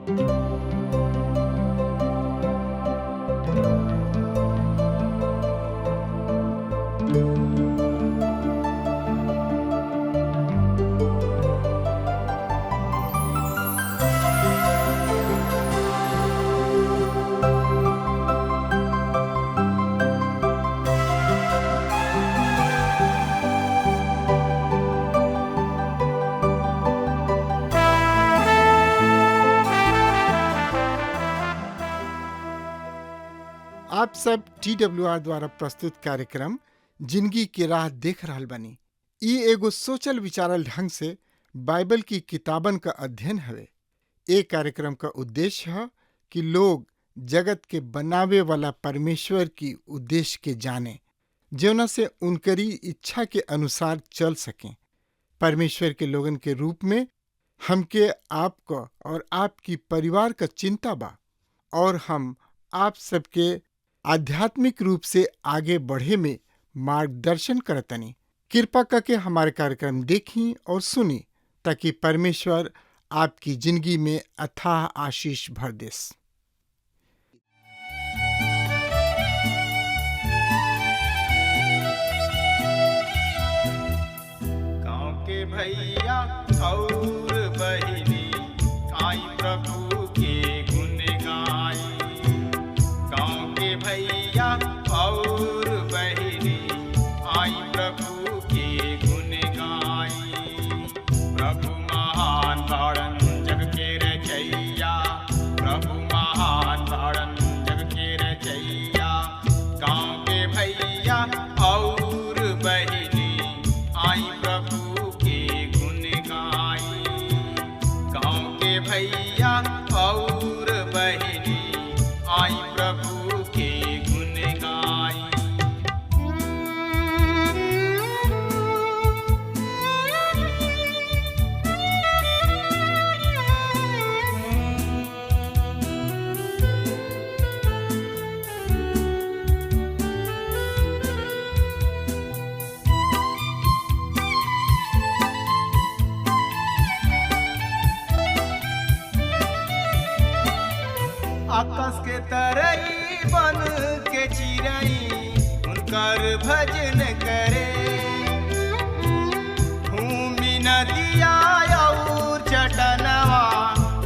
आप सब TWR द्वारा प्रस्तुत कार्यक्रम जिंदगी की राह देख रहल बानी। ई एगो सोचल विचारल ढंग से बाइबल की किताबन का अध्ययन हवे। ए कार्यक्रम का उद्देश्य है कि लोग जगत के बनावे वाला परमेश्वर की उद्देश्य के जाने, जौना से उनकरी इच्छा के अनुसार चल सकें। परमेश्वर के लोगन के रूप में हमके आपका और आपकी परिवार का चिंता बा, और हम आप सबके आध्यात्मिक रूप से आगे बढ़े में मार्गदर्शन करतनी। कृपा करके हमारे कार्यक्रम देखी और सुनी, ताकि परमेश्वर आपकी जिंदगी में अथाह आशीष भर दे। गाँव के भैया और बहिनी आई प्रभु के गुण गाई। गाँव के भैया और बहिनी आई प्रभु के गुण गाई। प्रभु महान बाड़न जग के रचैया, प्रभु महान बाड़न जग के रचैया। गाँव के भैया और बहिनी आई प्रभु के गुण गाई। गाँव के भैया और बहिनी आई प्रभु के गुण गाई। आकाश के तरई बन के चिरई उनकर भजन करे। भूमि नदिया और चटनवा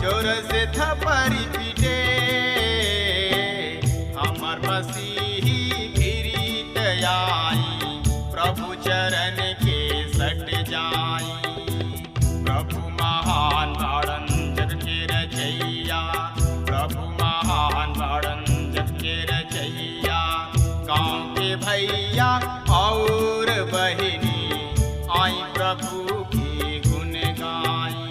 जोर से थपरी पीटे। हमर मसीही फिरीत आई, प्रभु चरण के सट जाई। प्रभु महान बाड़न जग के रचैया, प्रभु महान बाड़न जग के रचैया। गाँव के भैया और बहिनी आई प्रभु के गुण गाई।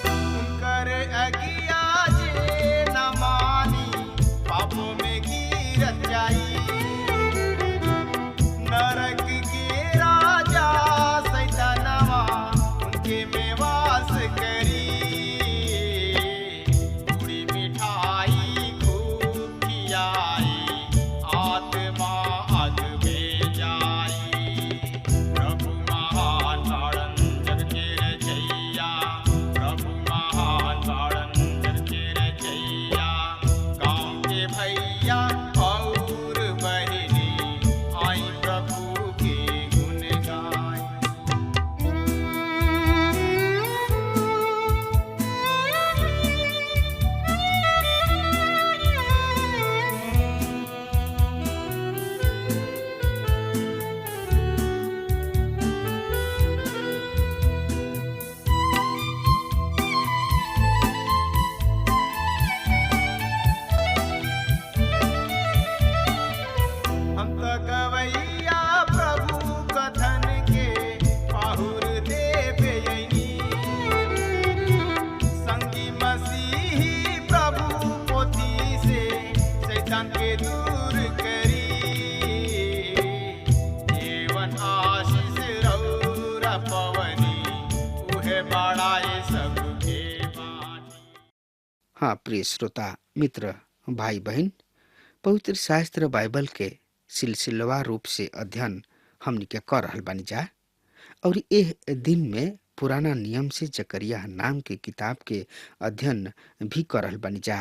उनकर अगिया जे न मानी, पापों में गिरत जाई। नरक के राजा सैतानवा उनके में वास करी। पूरी मिठाई खूब खियाई, आत्मा अग में जाई। प्रभु महान बाड़न जग के रचैया, प्रभु महान बाड़न जग के रचैया। गाँव के भैया और हाँ प्रिय श्रोता मित्र भाई बहन, पवित्र शास्त्र बाइबल के सिलसिलेवार रूप से अध्ययन हमनी के कर रहल बानी जा। और एह दिन में पुराना नियम से जकरिया नाम के किताब के अध्ययन भी कर रहल बानी जा।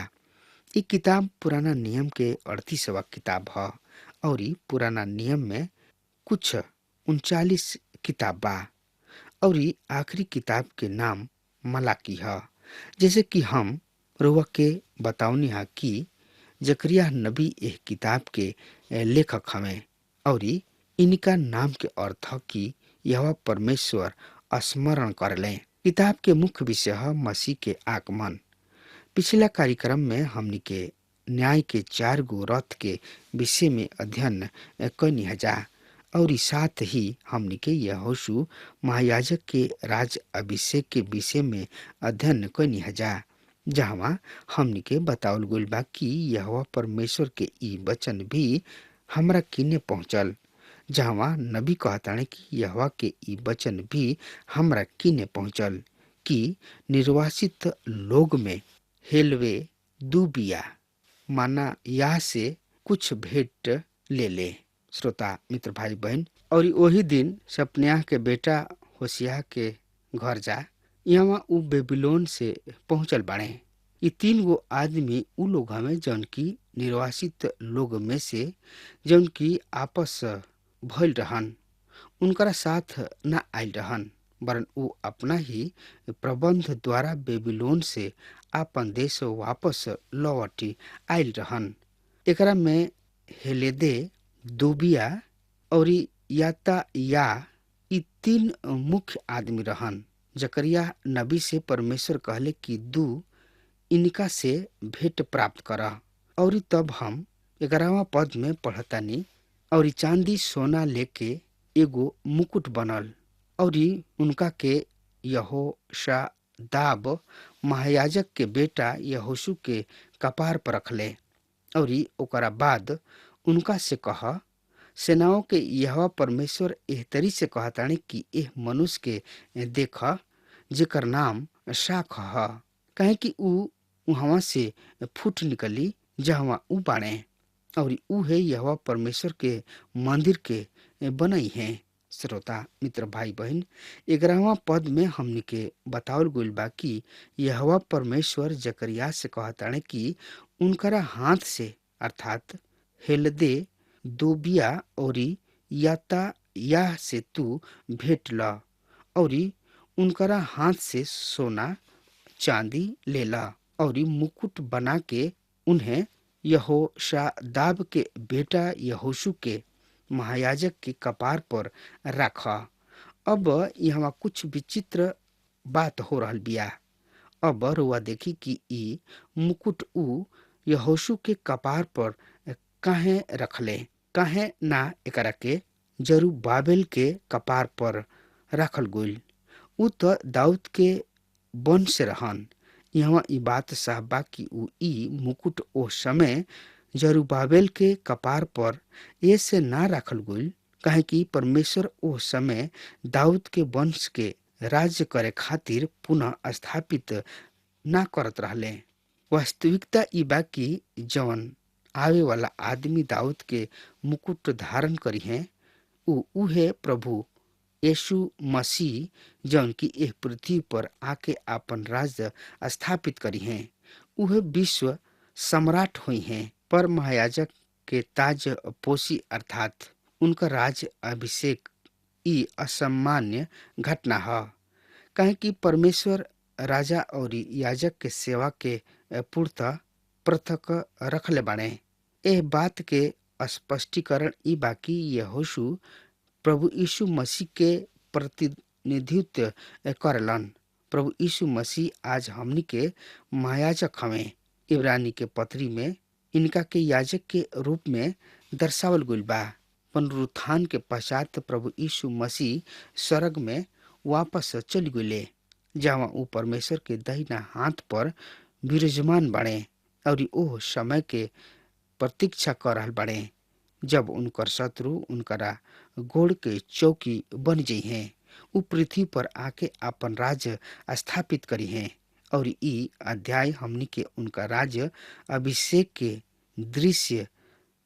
ई किताब पुराना नियम के 38वां किताब ह और ई पुराना नियम में कुछ 39 किताब बा और ई आखिरी किताब के नाम मलाकी ह। जैसे कि हम रुआ के बतावनी हा कि जकरिया नबी एह किताब के लेखक हमें और ई इनका नाम के अर्थ ह कि यह परमेश्वर स्मरण कर ले। किताब के मुख्य विषय है मसीह के आगमन। पिछला कार्यक्रम में हमनी के न्याय के 4 गो रथ के विषय में अध्ययन कैनी हजा और साथ ही हमनी के यहोशू महायाजक के राज अभिषेक के विषय में अध्ययन कैनी हजा, जहाँ हमनी के बतावल गइल बा कि यहोवा परमेश्वर के ई वचन भी हमरा किने पहुंचल, जहाँ नबी कहताने कि यहोवा के ई वचन भी हमरा किने पहुंचल कि निर्वासित लोग में हेलवे दुबिया माना या से कुछ भेंट ले ले। श्रोता मित्र भाई बहन, और वही दिन सपन्याह के बेटा होशिया के घर जा, यहाँ उ बेबीलोन से पहुंचल बाड़े। ये 3 गो आदमी उ लोग हमें जौन की निर्वासित लोग में से जौन की आपस भइल रहन, उनकरा साथ न आयल रहन, वरन उ अपना ही प्रबंध द्वारा बेबीलोन से आपन देश वापस लौटी आयल रहन। एकरा में हेलेदे, दुबिया और याता या ई 3 मुख्य आदमी रहन। जकरिया नबी से परमेश्वर कहले कि दू इनका से भेंट प्राप्त कर। और तब हम 11वां पद में पढ़तानी, और चांदी सोना लेके एगो मुकुट बनल और उनका के यहोशादाब महायाजक के बेटा यहोशू के कपार पर रखले। और ओकरा बाद उनका से कह, सेनाओं के यहोवा परमेश्वर एह तरी से कहतानी कि एह मनुष्य के देख जेकर नाम शाख ह, कहे कि उ वहां से फूट निकली जहाँ उ बाणे, और उ है यहोवा परमेश्वर के मंदिर के बनई है। श्रोता मित्र भाई बहन, 11वां पद में हमनी के बतावल गइल बा कि यहोवा परमेश्वर जकरिया से कहताने कि उनकरा हाथ से अर्थात हेलदे, दोबिया और याता या से तू भेंट ल और उनकरा हाथ से सोना चांदी ले ला और मुकुट बना के उन्हें यहोशादाब के बेटा यहोशू के महायाजक के कपार पर रखा। अब यहाँ कुछ विचित्र बात हो रहल बिया। अब रुआ देखी कि ई मुकुट उ यहोशू के कपार पर काहे रखले, काहे ना एकरा के जरुब्बाबेल के कपार पर रखल गइल। उ तो दाऊद के वंश से रहन। यहाँ ई बात साफ बा कि उ ई मुकुट ओ समय जरुब्बाबेल के कपार पर ऐसे ना रखल गइल काहे कि परमेश्वर ओ समय दाऊद के वंश के राज्य करे खातिर पुनः स्थापित ना करत रहले। वास्तविकता ई बा कि जवन आवे वाला आदमी दाऊद के मुकुट धारण करी है उहे प्रभु यीशु मसीह जौन की एह पृथ्वी पर आके आपन राज्य स्थापित करी हैं। उहे विश्व सम्राट हुई हैं। पर महायाजक के ताज पोसी अर्थात उनका राज अभिषेक ई असामान्य घटना है, काहे कि परमेश्वर राजा और याजक के सेवा के पूर्णतः पृथक रखले बाणे। एह बात के स्पष्टीकरण ई बाकी यहोशू प्रभु यीशु मसीह के प्रतिनिधित्व करलन। प्रभु यीशु मसीह आज हमनी के महायाजक हमें। इब्रानी के पत्री में इनका के याजक के रूप में दर्शावल गइल बा। पुनरुत्थान के पश्चात प्रभु यीशु मसीह स्वर्ग में वापस चल गइले, जहाँ वो परमेश्वर के दाहिना हाथ पर विराजमान बाड़े और ओह समय के प्रतीक्षा कर रहल बाड़े जब उनकर शत्रु उनकरा गोड़ के चौकी बन जाइ हैं। उ पृथ्वी पर आके अपन राज्य स्थापित करी हैं और ई अध्याय हमनी के उनका राज्य अभिषेक के दृश्य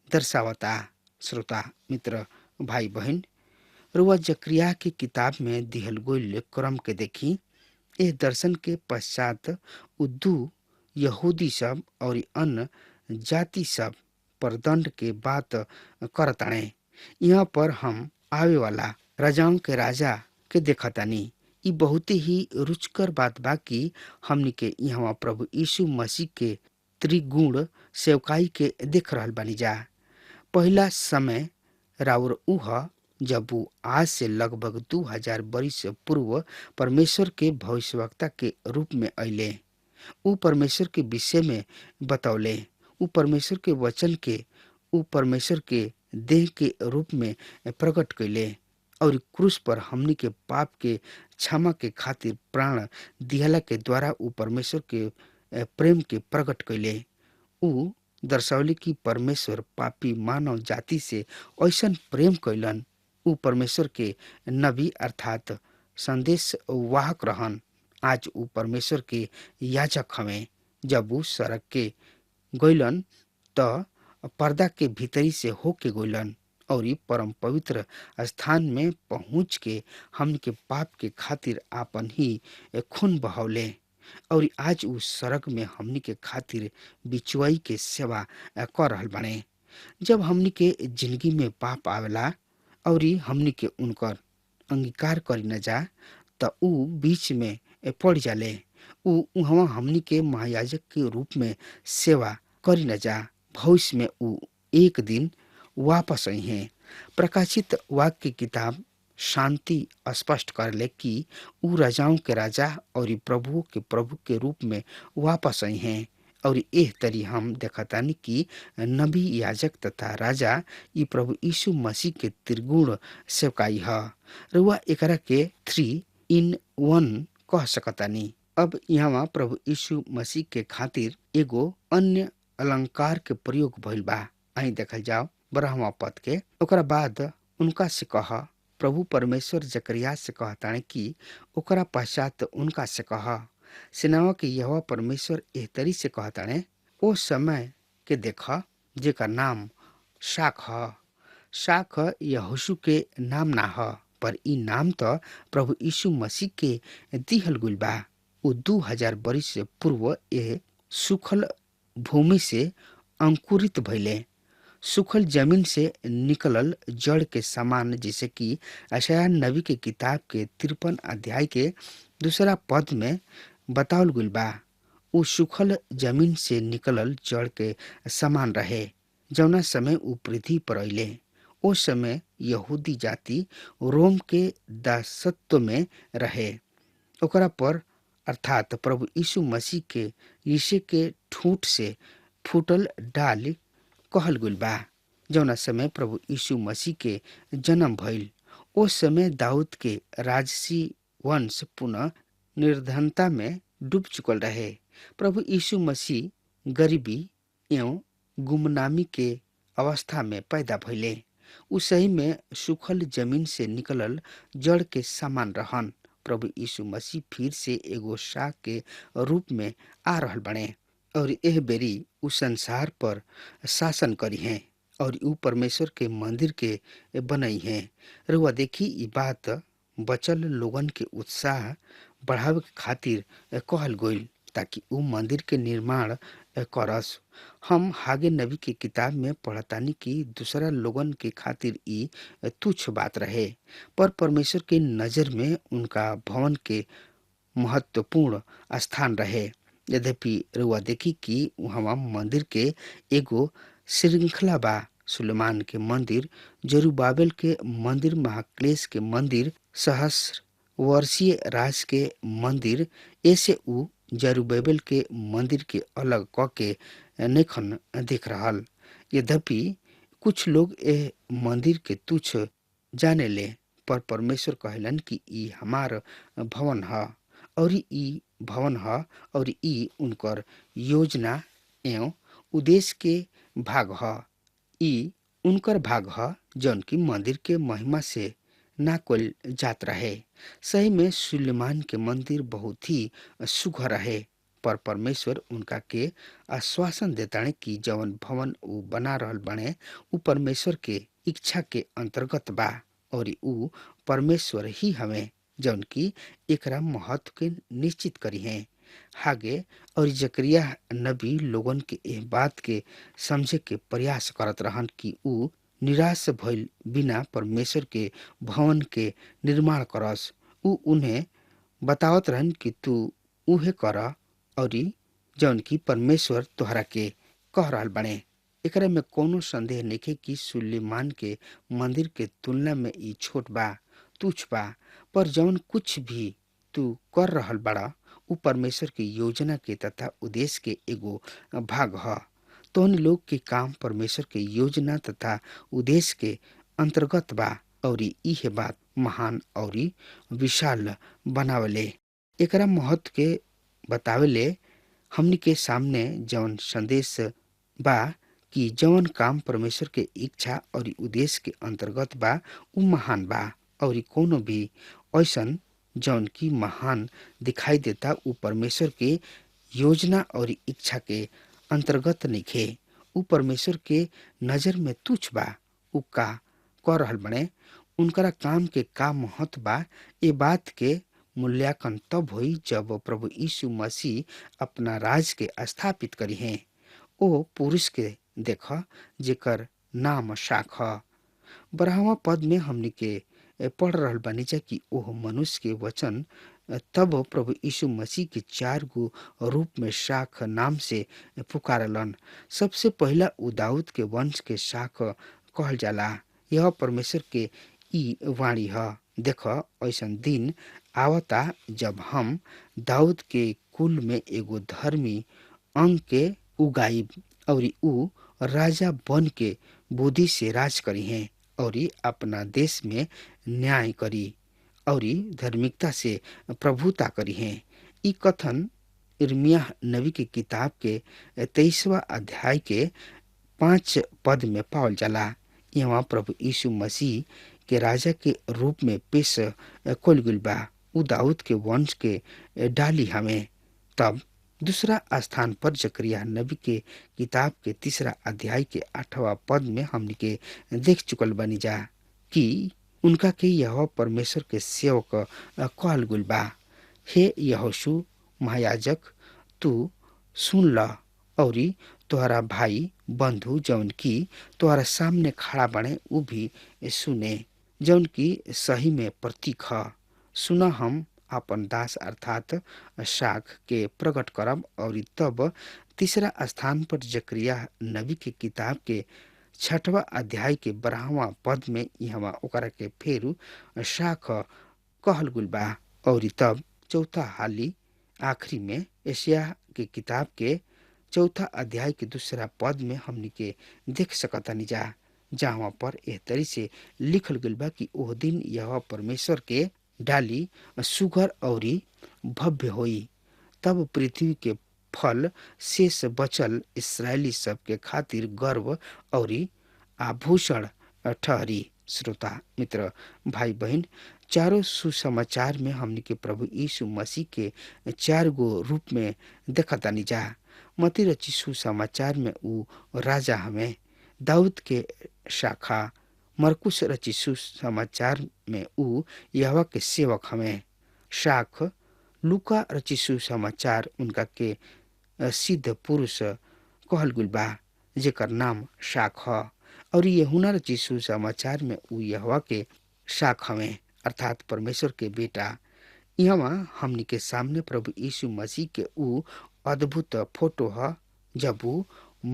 दर्शावता। श्रोता मित्र भाई बहन, रुआ जकरिया की किताब में दिहल गईल क्रम के देखी। इस दर्शन के पश्चात उद्दू यहूदी सब और अन्य जाति सब पर दंड के बात करताणे। यहाँ पर हम आवे वाला राजाओं के राजा के देखतानी। ई बहुत ही रुचकर बात बा कि हमनी के यहाँ प्रभु यीशु मसीह के त्रिगुण सेवकाई के देख रहल बानी जा। पहला समय राउर उह जब वो आज से लगभग 2000 वर्ष पूर्व परमेश्वर के भविष्यवक्ता के रूप में अले। ऊ परमेश्वर के विषय में बतौले। ऊ परमेश्वर के वचन के ऊ परमेश्वर के देह के रूप में प्रकट कैले और क्रूस पर हमनी के पाप के क्षमा के खातिर प्राण दिहला के द्वारा ऊ परमेश्वर के प्रेम के प्रकट कैले। ऊ दर्शावली कि परमेश्वर पापी मानव जाति से ऐसन प्रेम कैलन। ऊ परमेश्वर के नबी अर्थात संदेश वाहक रहन। आज ऊ परमेश्वर के याजक हमें। जब ऊ सड़क के गैलन त पर्दा के भीतरी से होके गैलन और परम पवित्र स्थान में पहुंच के हमन के पाप के खातिर आपन ही खून बहौले और आज उस सड़क में हमनी के खातिर बिचुआई के सेवा कर रहल बने। जब हमनी के जिंदगी में पाप आवेला और हमनी के उनकर अंगीकार करी न जा त ऊ बीच में पड़ जाले। ऊ उहवा हमनी के महायाजक के रूप में सेवा करी न जा। भविष्य में ऊ एक दिन वापस आई हैं। प्रकाशित वाक्य की किताब शांति स्पष्ट कर ले कि ऊ राजाओं के राजा और प्रभुओं के प्रभु के रूप में वापस आई हैं। और एह तरी हम देखतानी कि नबी, याजक तथा राजा ई प्रभु यीशु मसीह के त्रिगुण सेवकाई ह। रुआ एकरा के 3 in 1 कह सकतानी। अब यहाँ प्रभु यीशु मसीह के खातिर एगो अन्य अलंकार के प्रयोग भइल बा। आई देखल जाओ 12वां पद के। ओकरा बाद उनका से कह, प्रभु परमेश्वर जकरिया से कहताणे कि ओकरा पश्चात उनका से कह, सेनाओं के यहोवा परमेश्वर एह तरी से कहताणे, ओ समय के देख जेकर नाम शाख ह। शाख यहोशू के नाम ना ह, पर ई नाम तो प्रभु यीशु मसीह के दिहल गुल बा। ऊ 2000 वर्ष से पूर्व यह सुखल भूमि से अंकुरित भइले, सुखल जमीन से निकलल जड़ के समान, जैसे कि यशायाह नबी के किताब के 53 अध्याय के 2 पद में बतावल गुल बा। ऊ सुखल जमीन से निकलल जड़ के समान रहे जौना समय ऊ पृथ्वी पर अइले। ओ समय यहूदी जाति रोम के दासत्व में रहे। ओकरा पर अर्थात प्रभु यीशु मसीह के यीशु के ठूंठ से फूटल डाल कहल गुल बा। जौना समय प्रभु यीशु मसीह के जन्म भइल, ओ समय दाऊद के राजसी वंश पुनः निर्धनता में डूब चुकल रहे। प्रभु यीशु मसीह गरीबी एवं गुमनामी के अवस्था में पैदा भइले। उ सही में सुखल जमीन से निकलल जड़ के समान रहन। प्रभु यीशु मसीह फिर से एगो शाख के रूप में आ रहल बने और एह बेरी उ संसार पर शासन करी हैं और उ परमेश्वर के मंदिर के बनई हैं। रुआ देखी ई बात बचल लोगन के उत्साह बढ़ावे के खातिर कहल गईल ताकि उ मंदिर के निर्माण करस। हम हागे नबी की किताब में पढ़तानी कि दूसरा लोगन के खातिर ई तुच्छ बात रहे, पर परमेश्वर के नजर में उनका भवन के महत्वपूर्ण स्थान रहे। यद्यपि रुआ देखी कि वहाँ मंदिर के एगो श्रृंखला बा। सुलेमान के मंदिर, जरुब्बाबेल के मंदिर, महाक्लेश के मंदिर, सहस्र वर्षीय राज के मंदिर, ऐसे उ जरुब्बाबेल के मंदिर के अलग क के नखन देख रहल। यद्यपि कुछ लोग एह मंदिर के तुच्छ जाने ले, पर परमेश्वर कहलन कि ई हमार भवन है और ई भवन है और ई उनकर योजना एवं उद्देश्य के भाग है। ई उनकर भाग है जौन की मंदिर के महिमा से ना कोल जात रहे। सही में सुलेमान के मंदिर बहुत ही सुघर रहे पर परमेश्वर उनका के आश्वासन देताने कि जवन भवन ऊ बना रहल बने ऊ परमेश्वर के इच्छा के अंतर्गत बा और ऊ परमेश्वर ही हमें जौन की एकरा महत्व के निश्चित करी है। हागे और जकरिया नबी लोगन के एह बात के समझे के प्रयास करत रहन कि ऊ निराश भइल बिना परमेश्वर के भवन के निर्माण करस। ऊ उन्हें बतावत रहन कि तू उहे कर और जौन की परमेश्वर तोहरा के कह रहल बने। एकरा में कोनो संदेह नइखे कि सुलेमान के मंदिर के तुलना में ई छोट बा, तुच्छ बा, पर जौन कुछ भी तू कर रहल बड़ा ऊ परमेश्वर के योजना के तथा उद्देश्य के एगो भाग ह। तोहनी लोग के काम परमेश्वर के योजना तथा उद्देश्य के अंतर्गत बा और इहे बात महान और विशाल बनावले। एकरा महत्व के बतावेले हमनी के सामने जौन संदेश बा कि जौन काम परमेश्वर के इच्छा और उद्देश्य के अंतर्गत बा ऊ महान बा और कोनो भी ऐसन जौन की महान दिखाई देता ऊ परमेश्वर के योजना और इच्छा के अंतर्गत नइखे। ऊ परमेश्वर के नजर में तुच्छ बा। ऊ का कर रहल बने उनकरा काम के का महत्व बा ए बात के मूल्यांकन तब होई जब प्रभु यीशु मसीह अपना राज के स्थापित करी हैं। ओ पुरुष के देख जेकर नाम शाख ह। 12वां पद में हमनी के पढ़ रहल बानी जा कि ओह मनुष्य के वचन तब प्रभु यीशु मसीह के 4 गो रूप में शाख नाम से पुकारलन। सबसे पहला ऊ दाऊद के वंश के शाख कहल जाला। यह परमेश्वर के ई वाणी ह। देख ऐसन दिन आवता जब हम दाऊद के कुल में एगो धर्मी अंग के उगाइब और ऊ राजा बन के बुद्धि से राज करी हैं और अपना देश में न्याय करी और धार्मिकता से प्रभुता करी हैं। ई कथन यिर्मयाह नबी के किताब के 23वां अध्याय के 5 पद में पावल जाला। यहाँ प्रभु यीशु मसीह के राजा के रूप में पेश कइल गइल बा। ऊ दाऊद के वंश के डाली हमें। तब दूसरा स्थान पर जकरिया नबी के किताब के 3 अध्याय के 8वां पद में हमनी के देख चुकल बनी जा कि उनका के यह परमेश्वर के सेवक कहल गइल बा। हे यहोशू महायाजक तू सुन ल और तोहरा भाई बंधु जौन की तोहरा सामने खड़ा बने ऊ भी सुने जौन की सही में प्रतीक ह। सुना हम अपन दास अर्थात शाख के प्रकट करब और तब 3 स्थान पर जकरिया नबी के किताब के 6वां अध्याय के 12वां पद में यहाँ ओकरा के फेरू शाख कहल गुल बा और तब 4था हाली आखिरी में एशिया के किताब के 4था अध्याय के 2 पद में हमनी के देख सकतानी जा जहाँ पर एह तरी से लिखल गइल बा कि ओह दिन यह परमेश्वर के डाली सुघर और भव्य होई। तब पृथ्वी के फल शेष बचल इस्राएली सब के खातिर गर्व और आभूषण ठहरी। श्रोता मित्र भाई बहन चारों सुसमाचार में हमनी के प्रभु यीशु मसीह के 4 गो रूप में देखतानी जा। मती रची सुसमाचार में ऊ राजा हमें दाऊद के शाखा। मरकुस रची सुसमाचार में ऊ यहोवा के सेवक हमें शाख। लूका रची सुसमाचार उनका के सिद्ध पुरुष कहल गुल बा जेकर नाम शाख ह और यूहन्ना रची सुसमाचार में ऊ यहोवा के शाख हमें अर्थात परमेश्वर के बेटा। यहाँ हमनी के सामने प्रभु यीशु मसीह के ऊ अद्भुत फोटो ह जब ऊ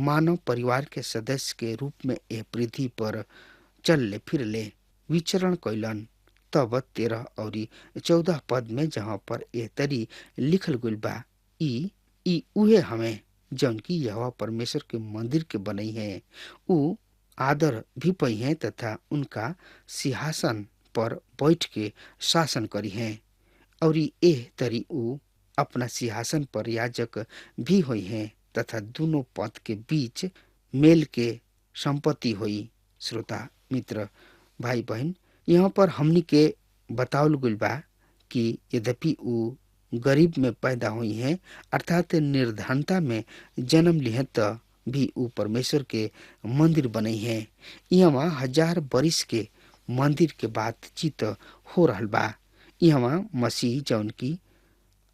मानव परिवार के सदस्य के रूप में यह पृथ्वी पर चलले फिरले विचरण कैलन। तब 13 और 14 पद में जहाँ पर यह तरी लिखल गइल बा ई उहे हमें जौन की यहोवा परमेश्वर के मंदिर के बनई है। ऊ आदर भी पई हैं तथा उनका सिंहासन पर बैठ के शासन करी हैं और एह तरी ऊ अपना सिंहासन पर याजक भी हुई हैं तथा दोनों पद के बीच मेल के संपत्ति हुई। श्रोता मित्र भाई बहन यहाँ पर हमनी के बतावल गइल बा कि यद्यपि ऊ गरीब में पैदा हुई हैं, अर्थात निर्धनता में जन्म लिहे त भी ऊ परमेश्वर के मंदिर बने हैं। यहाँ 1000 बरिस के मंदिर के बातचीत हो रहल बा। यहाँ मसीह जौन की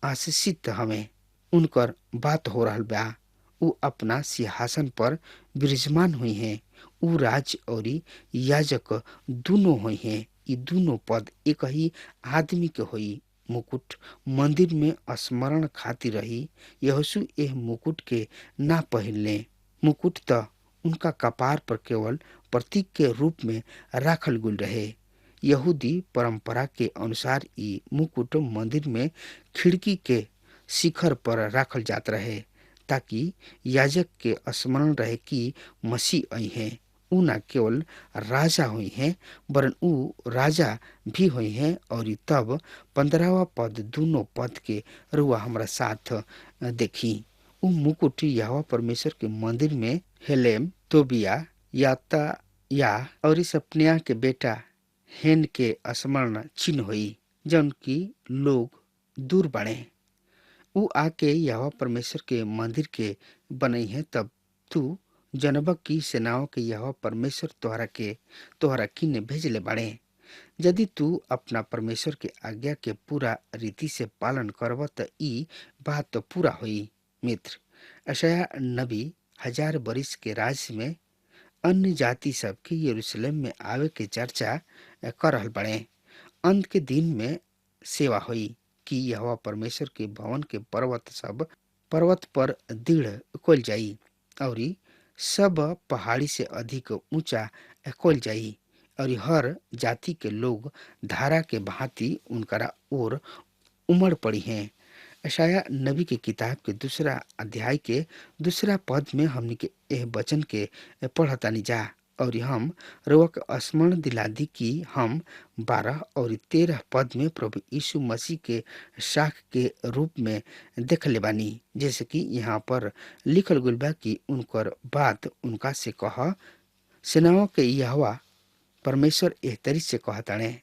आशीषित हमें उनकर बात हो रहल बा। ऊ अपना सिंहासन पर विराजमान हुई हैं। ऊ राज और याजक दोनों हुई हैं। ये दोनों पद एक ही आदमी के हुई। मुकुट मंदिर में स्मरण खातिर रही। यहोशू एह मुकुट के ना पहिनले। मुकुट त उनका कपार पर केवल प्रतीक के रूप में राखल गुल रहे। यहूदी परंपरा के अनुसार ई मुकुट मंदिर में खिड़की के शिखर पर राखल जात रहे, ताकि याजक के स्मरण रहे कि मसीह आई हैं। ऊ न केवल राजा हुई हैं, वरन ऊ राजा भी हुई हैं। और तब 15वां पद, दोनों पद के रुआ हमारा साथ देखी। ऊ मुकुट यहोवा परमेश्वर के मंदिर में हेलेम, तोबिया, याता या और सपनिया के बेटा हेन के स्मरण चिन्ह हुई, जौन की लोग दूर बढ़े। ऊ आके यहोवा परमेश्वर के मंदिर के बनई है। तब तू जनबक की सेनाओं के यहोवा परमेश्वर तोहरा किने भेजले बाड़े। यदि तू अपना परमेश्वर के आज्ञा के पूरा रीति से पालन करब त ई बात तो पूरा हुई। मित्र, यशायाह नबी 1000 बरिस के राज्य में अन्य जाति सब के यरूशलेम में आवे के चर्चा कर रहल बड़े। अंत के दिन में सेवा हुई कि यहोवा परमेश्वर के भवन के पर्वत पर दृढ़ कोल जाई और सब पहाड़ी से अधिक ऊंचा कोल जाई, और हर जाति के लोग धारा के भांति उनकरा ओर उमड़ पड़ी हैं। यशायाह नबी के किताब के 2 अध्याय के 2 पद में हमनी के एह वचन के पढ़तानी जा, और हम रउआ स्मरण दिला दी कि हम 12 और 13 पद में प्रभु यीशु मसीह के शाख के रूप में देखले बानी। जैसे कि यहाँ पर लिखल गइल बा कि उनकर बात उनका से कह, सेनाओं के यहोवा परमेश्वर एह तरी से कहताणे,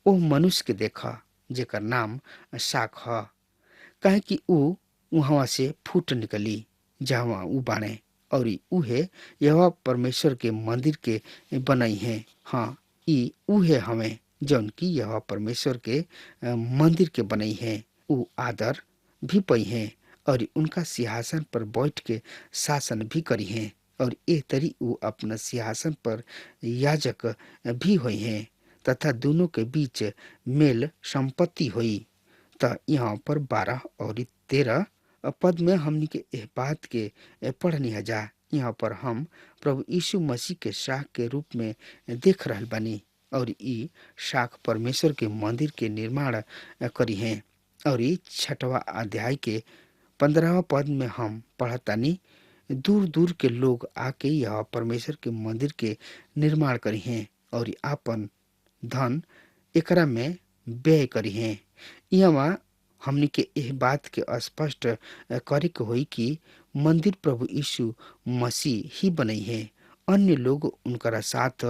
ओह मनुष्य के देख जेकर नाम शाख ह, काहे कि ऊ वहां से फूट निकली जहाँ ऊ बाणे, और उहे यहोवा परमेश्वर के मंदिर के बनई है। हाँ, ई उहे हमें जौन की यहोवा परमेश्वर के मंदिर के बनई है। ऊ आदर भी पई हैं और उनका सिंहासन पर बैठ के शासन भी करी हैं, और एह तरी ऊ अपना सिंहासन पर याजक भी हुई हैं, तथा दोनों के बीच मेल संपत्ति हुई। त यहाँ पर 12 और 13 पद में हमनी के एह बात के पढ़नी हजा। यहाँ पर हम प्रभु यीशु मसीह के शाख के रूप में देख रहल बानी, और ई शाख परमेश्वर के मंदिर के निर्माण करी हैं। और ई 6वां अध्याय के 15वां पद में हम पढ़तानी, दूर दूर के लोग आके यह परमेश्वर के मंदिर के निर्माण करी हैं और आपन धन एकरा में व्यय करी हैं। यहाँ हमनी के एह बात के स्पष्ट करे के होई कि मंदिर प्रभु यीशु मसीह ही बनई है, अन्य लोग उनकरा साथ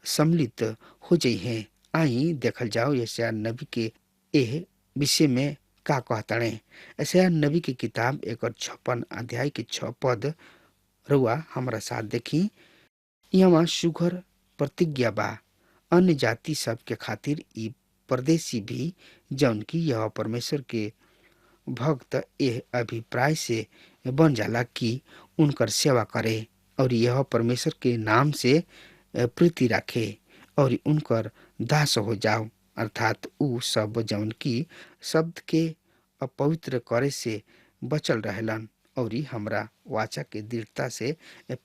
सम्मिलित हो जाई हैं। आई देखल जाओ यशायाह नबी के एह विषय में का कहताणे। यशायाह नबी की किताब 56 अध्याय के 6 पद रउआ हमारा साथ देखी। यहाँ सुघर प्रतिज्ञा बा अन्य जाति सब के खातिर, ई परदेशी भी जौन की यह परमेश्वर के भक्त एह अभिप्राय से बन जाला कि उनकर सेवा करे और यह परमेश्वर के नाम से प्रीति रखे और उनकर दास हो जाओ, अर्थात ऊ सब जौन की शब्द के अपवित्र करे से बचल रहेलन और हमरा वाचा के दृढ़ता से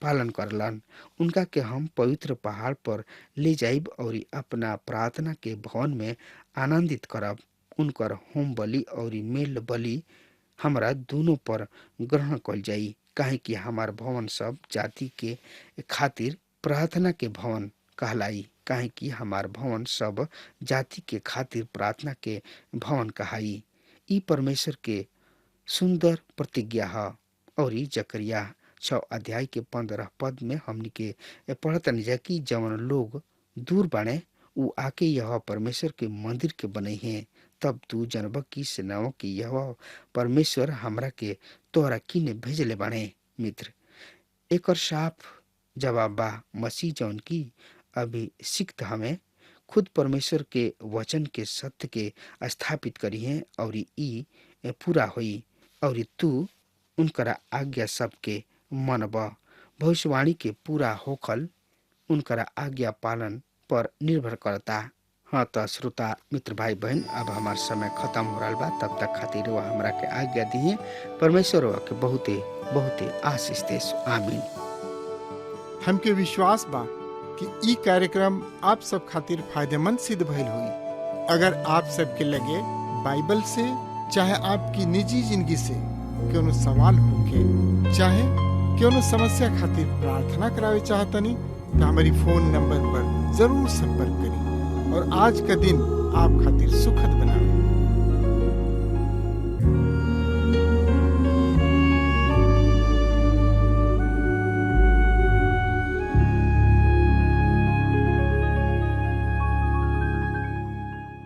पालन करलन। उनका के हम पवित्र पहाड़ पर ले जाइब और अपना प्रार्थना के भवन में आनंदित करब। उनकर होम बलि और मेल बलि हमरा दोनों पर ग्रहण कल जाई, काहे कि हमार भवन सब जाति के खातिर प्रार्थना के भवन कहलाई, काहे कि हमार भवन सब जाति के खातिर प्रार्थना के भवन कहाई। ई परमेश्वर के सुंदर प्रतिज्ञा है। और जकरिया 6 अध्याय के 15 पद में हमनी के पढ़तनी जा कि जवन लोग दूर बाणे ऊ आके यह परमेश्वर के मंदिर के बने हैं, तब तू जनब की सेनाओं की यहोवा परमेश्वर हमरा के तोहरा किने भेजले बाणे। मित्र, एकर साफ जवाब बा, मसीह जौन की अभिषिक्त हमें खुद परमेश्वर के वचन के सत्य के स्थापित करी है और ई पूरा होई और तू उनकरा आज्ञा सबके मनब। भविष्यवाणी के पूरा होखल उनकरा आज्ञा पालन पर निर्भर करता। हाँ तो श्रोता मित्र भाई बहन, अब हमार समय खत्म हो रहा बा। तब तक खातिर वह हमरा के आज्ञा दिए। परमेश्वर के बहुते बहुते आशीष देस। आमीन। हमके विश्वास बा कि ई कार्यक्रम आप सब खातिर फायदेमंद सिद्ध भइल होई। अगर आप सबके लगे बाइबल से चाहे आपकी निजी जिंदगी से कोनो सवाल होके चाहे कोनो समस्या खातिर प्रार्थना करावे चाहतनी तो हमारी फोन नंबर पर जरूर संपर्क करें और आज का दिन आप खातिर शुभ